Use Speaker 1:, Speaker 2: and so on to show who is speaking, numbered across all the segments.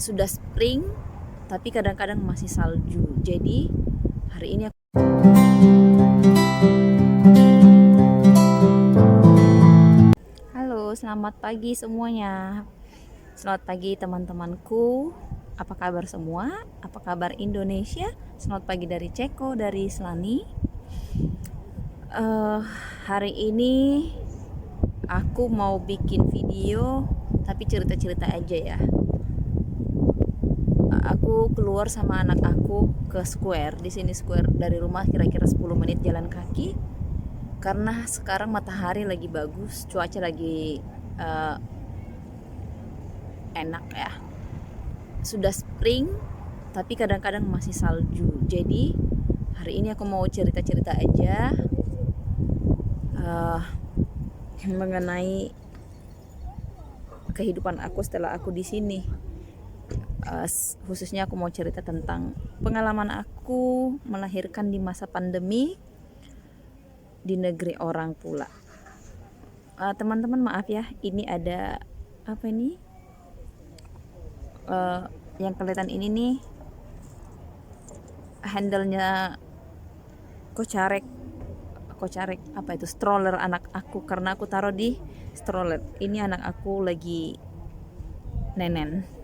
Speaker 1: Sudah spring, tapi kadang-kadang masih salju. Jadi hari ini halo, selamat pagi semuanya. Selamat pagi teman-temanku. Apa kabar semua? Apa kabar Indonesia? Selamat pagi dari Ceko, dari Selani. Eh, Hari ini aku mau bikin video, tapi cerita-cerita aja ya. Aku keluar sama anak aku ke square. Di sini square dari rumah kira-kira 10 menit jalan kaki. Karena sekarang matahari lagi bagus, cuaca lagi eh, enak ya. Sudah spring, tapi kadang-kadang masih salju. Jadi hari ini aku mau cerita-cerita aja eh, mengenai kehidupan aku setelah aku di sini. Khususnya aku mau cerita tentang pengalaman aku melahirkan di masa pandemi di negeri orang pula. Teman-teman maaf ya, ini ada apa ini? Yang kelihatan ini nih handle-nya kocarek apa itu, stroller anak aku, karena aku taruh di stroller. Ini anak aku lagi nenen.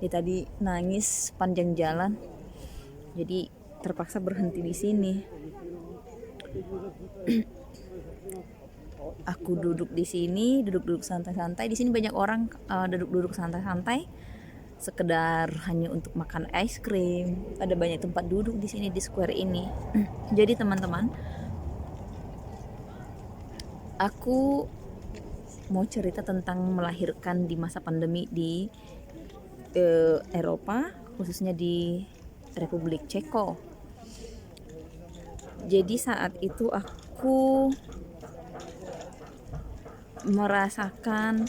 Speaker 1: Dia tadi nangis panjang jalan, jadi terpaksa berhenti di sini. Aku duduk di sini, duduk santai-santai. Di sini banyak orang duduk-duduk santai-santai, sekedar hanya untuk makan es krim. Ada banyak tempat duduk di sini di square ini. Jadi teman-teman, aku mau cerita tentang melahirkan di masa pandemi di Eropa, khususnya di Republik Ceko. Jadi saat itu aku merasakan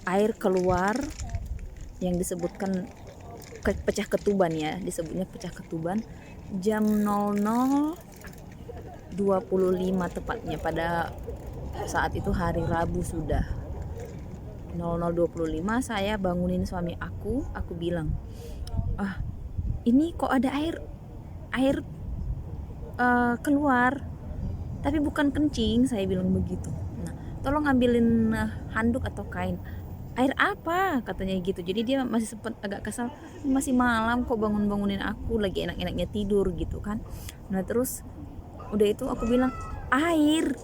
Speaker 1: air keluar yang disebutkan pecah ketuban ya, disebutnya pecah ketuban jam 00.25 tepatnya, pada saat itu hari Rabu. Sudah 00.25 saya bangunin suami aku bilang, ini kok ada air keluar, tapi bukan kencing, saya bilang begitu. Nah, tolong ambilin handuk atau kain. Air apa, katanya gitu. Jadi dia masih sempat agak kesal, masih malam kok bangunin aku, lagi enak-enaknya tidur gitu kan. Nah terus udah itu aku bilang, air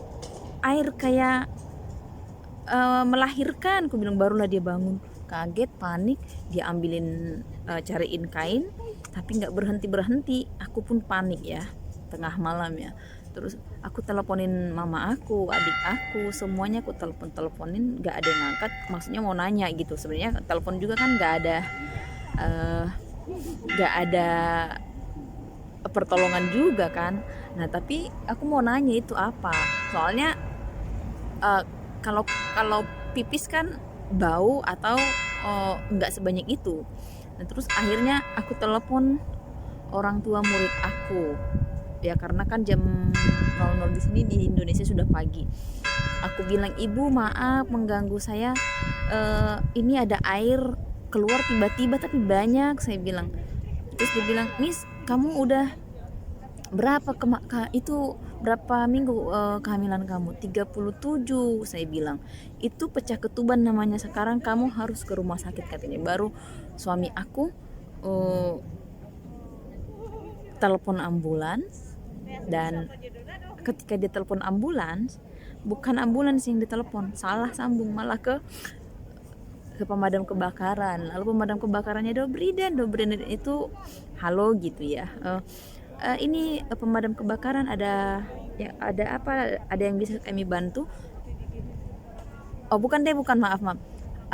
Speaker 1: kayak melahirkan, aku bilang. Barulah dia bangun, kaget, panik, dia ambilin cariin kain, tapi nggak berhenti. Aku pun panik ya, tengah malam ya. Terus aku teleponin mama aku, adik aku, semuanya aku teleponin, nggak ada yang ngangkat. Maksudnya mau nanya gitu. Sebenarnya telepon juga kan nggak ada pertolongan juga kan. Nah tapi aku mau nanya itu apa, soalnya uh, kalau kalau pipis kan bau atau nggak sebanyak itu. Nah terus akhirnya aku telepon orang tua murid aku ya, karena kan jam 00 di sini di Indonesia sudah pagi. Aku bilang, ibu maaf mengganggu saya, ini ada air keluar tiba-tiba tapi banyak, saya bilang. Terus dia bilang, Miss, kamu udah berapa minggu kehamilan kamu? 37, saya bilang. Itu pecah ketuban namanya, sekarang kamu harus ke rumah sakit, katanya. Baru suami aku telepon ambulans, dan ketika dia telepon ambulans, bukan ambulans yang ditelepon, salah sambung, malah ke pemadam kebakaran. Lalu pemadam kebakarannya Dobriden itu halo gitu ya. Ini pemadam kebakaran, ada apa, ada yang bisa kami bantu? Oh bukan deh, bukan, maaf.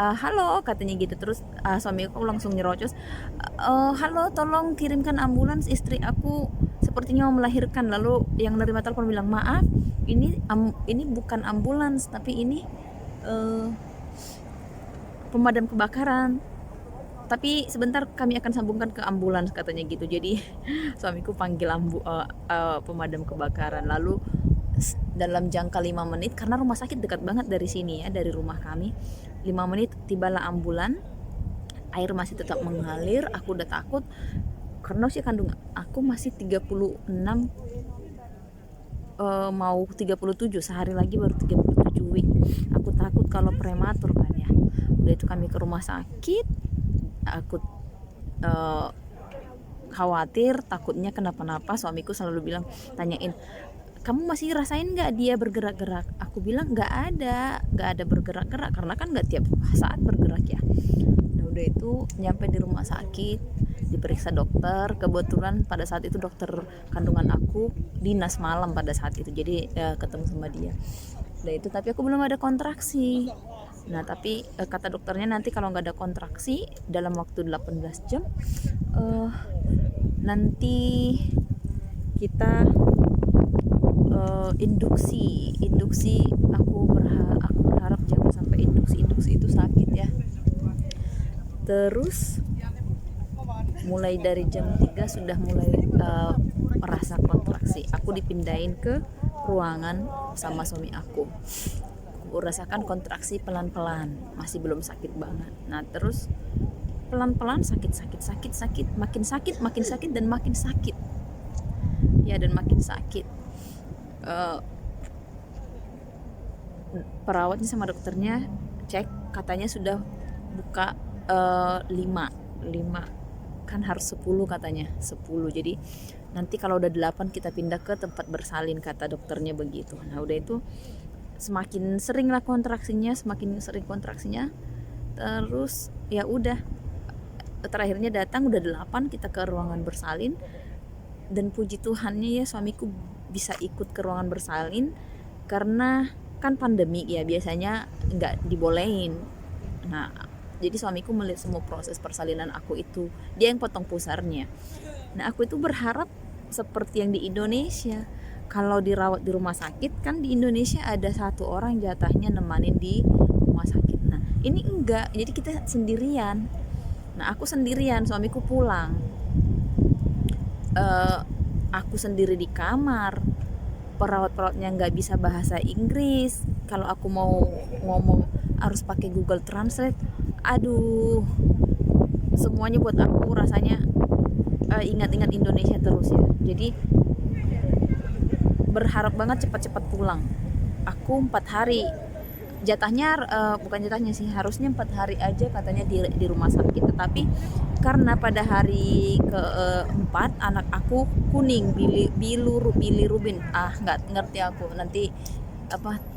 Speaker 1: Halo, katanya gitu. Terus suami aku langsung nyerocos, halo, tolong kirimkan ambulans, istri aku sepertinya mau melahirkan. Lalu yang nerima telepon bilang, maaf, ini bukan ambulans, tapi ini pemadam kebakaran, tapi sebentar kami akan sambungkan ke ambulans, katanya gitu. Jadi suamiku panggil pemadam kebakaran. Lalu dalam jangka 5 menit, karena rumah sakit dekat banget dari sini ya, dari rumah kami. 5 menit tibalah ambulan, air masih tetap mengalir. Aku udah takut karena usia kandungan aku masih 36, mau 37, sehari lagi baru 37 week. Aku takut kalau prematur kan ya. Udah itu kami ke rumah sakit, aku khawatir takutnya kenapa-napa. Suamiku selalu bilang, tanyain, kamu masih rasain nggak dia bergerak-gerak? Aku bilang nggak ada bergerak-gerak, karena kan nggak tiap saat bergerak ya. Nah udah itu nyampe di rumah sakit, diperiksa dokter. Kebetulan pada saat itu dokter kandungan aku dinas malam pada saat itu, jadi ketemu sama dia. Udah itu tapi aku belum ada kontraksi. Nah tapi kata dokternya nanti kalau nggak ada kontraksi dalam waktu 18 jam nanti kita induksi. Aku berharap jangan sampai induksi itu sakit ya. Terus mulai dari jam 3 sudah mulai merasa kontraksi. Aku dipindahin ke ruangan sama suami aku. Aku rasakan kontraksi pelan-pelan, masih belum sakit banget. Nah terus pelan-pelan sakit, makin sakit dan makin sakit ya, dan makin sakit. Perawatnya sama dokternya cek, katanya sudah buka 5 kan harus 10 katanya, 10. Jadi nanti kalau udah 8 kita pindah ke tempat bersalin, kata dokternya begitu. Nah udah itu semakin sering kontraksinya. Terus ya udah, terakhirnya datang udah 8, kita ke ruangan bersalin. Dan puji Tuhannya ya, suamiku bisa ikut ke ruangan bersalin karena kan pandemi ya, biasanya nggak dibolehin. Nah jadi suamiku melihat semua proses persalinan aku itu, dia yang potong pusarnya. Nah aku itu berharap seperti yang di Indonesia, kalau dirawat di rumah sakit kan di Indonesia ada 1 orang jatahnya nemanin di rumah sakit. Nah ini enggak, jadi kita sendirian. Nah aku sendirian, suamiku pulang, aku sendiri di kamar. Perawat-perawatnya nggak bisa bahasa Inggris, kalau aku mau ngomong harus pakai Google Translate. Aduh, semuanya buat aku rasanya ingat-ingat Indonesia terus ya. Jadi berharap banget cepat-cepat pulang. Aku 4 hari jatahnya, bukan jatahnya sih, harusnya 4 hari aja katanya di rumah sakit. Tetapi karena pada hari ke-4 anak aku kuning, bilirubin, nggak ngerti aku, nanti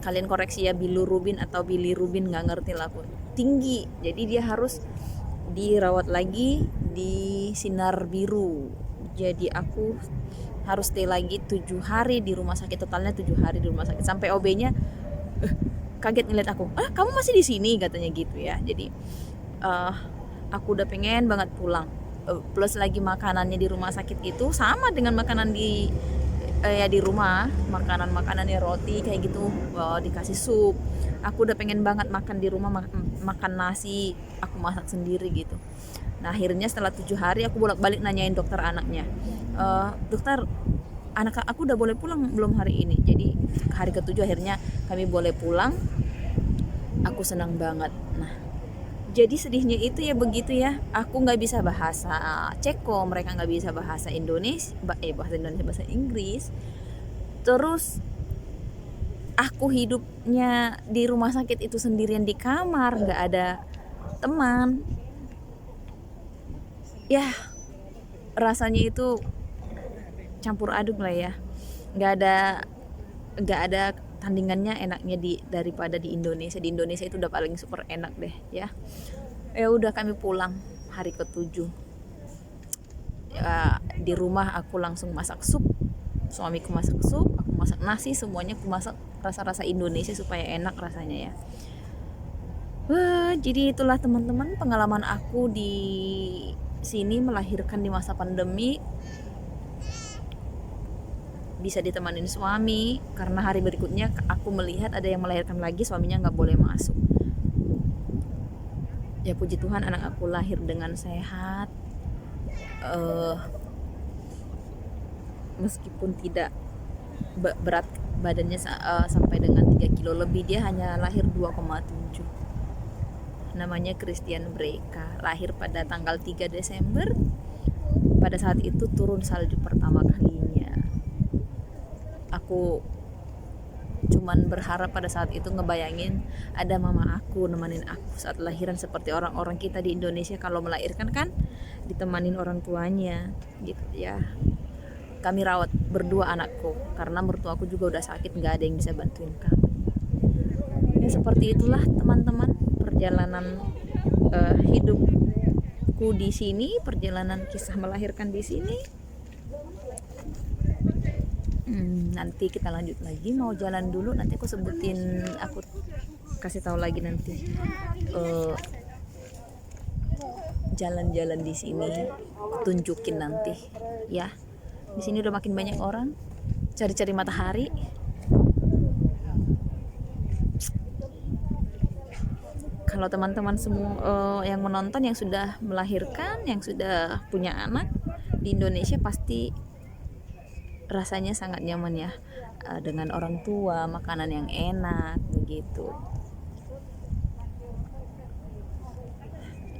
Speaker 1: kalian koreksi ya, bilirubin atau bilirubin, nggak ngerti lah aku, tinggi. Jadi dia harus dirawat lagi di sinar biru. Jadi aku harus stay lagi 7 hari di rumah sakit, totalnya 7 hari di rumah sakit. Sampai OB-nya kaget ngeliat aku, kamu masih di sini, katanya gitu ya. Jadi aku udah pengen banget pulang. Plus lagi makanannya di rumah sakit itu sama dengan makanan di rumah, makanannya roti kayak gitu, dikasih sup. Aku udah pengen banget makan di rumah, makan nasi aku masak sendiri gitu. Nah akhirnya setelah 7 hari aku bolak-balik nanyain dokter anaknya, dokter, anak aku udah boleh pulang belum hari ini? Jadi hari ke-7 akhirnya kami boleh pulang. Aku senang banget. Nah jadi sedihnya itu ya begitu ya, aku nggak bisa bahasa Ceko, mereka nggak bisa bahasa Indonesia, bahasa Inggris. Terus aku hidupnya di rumah sakit itu sendirian di kamar, nggak ada teman ya. Rasanya itu campur aduk lah ya, nggak ada tandingannya enaknya daripada di Indonesia. Di Indonesia itu udah paling super enak deh ya. Ya udah kami pulang hari ke-7 ya, di rumah aku langsung masak sup, suamiku masak sup, aku masak nasi, semuanya aku masak rasa-rasa Indonesia supaya enak rasanya ya. Jadi itulah teman-teman pengalaman aku di sini melahirkan di masa pandemi. Bisa ditemanin suami, karena hari berikutnya aku melihat ada yang melahirkan lagi, suaminya nggak boleh masuk. Ya puji Tuhan anak aku lahir dengan sehat, meskipun tidak badannya sampai dengan 3 kilo lebih. Dia hanya lahir 2,7. Namanya Christian Breka, lahir pada tanggal 3 Desember. Pada saat itu turun salju pertama kalinya. Aku cuman berharap pada saat itu ngebayangin ada mama aku nemenin aku saat lahiran, seperti orang-orang kita di Indonesia kalau melahirkan kan ditemanin orang tuanya gitu ya. Kami rawat berdua anakku karena mertuaku juga udah sakit, nggak ada yang bisa bantuin kami. Ya seperti itulah teman-teman perjalanan hidupku di sini, perjalanan kisah melahirkan di sini. Nanti kita lanjut lagi, mau jalan dulu, nanti aku sebutin, aku kasih tahu lagi nanti jalan-jalan di sini, tunjukin nanti ya. Di sini udah makin banyak orang cari-cari matahari. Kalau teman-teman semua yang menonton yang sudah melahirkan, yang sudah punya anak di Indonesia, pasti rasanya sangat nyaman ya, dengan orang tua, makanan yang enak begitu.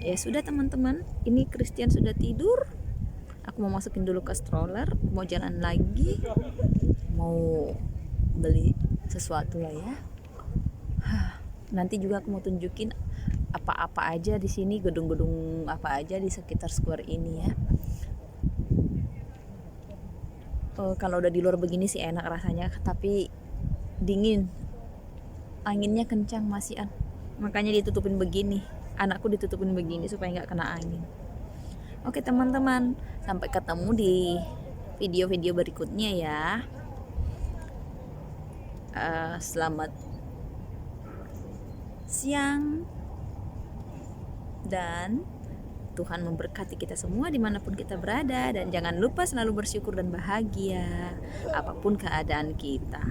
Speaker 1: Ya sudah teman-teman, ini Christian sudah tidur. Aku mau masukin dulu ke stroller, mau jalan lagi, mau beli sesuatu lah ya. Nanti juga aku mau tunjukin apa-apa aja di sini, gedung-gedung apa aja di sekitar square ini ya. Kalau udah di luar begini sih enak rasanya, tapi dingin, anginnya kencang masih makanya ditutupin begini. Anakku ditutupin begini supaya nggak kena angin. Oke teman-teman, sampai ketemu di video-video berikutnya ya. Selamat siang dan Tuhan memberkati kita semua dimanapun kita berada, dan jangan lupa selalu bersyukur dan bahagia apapun keadaan kita.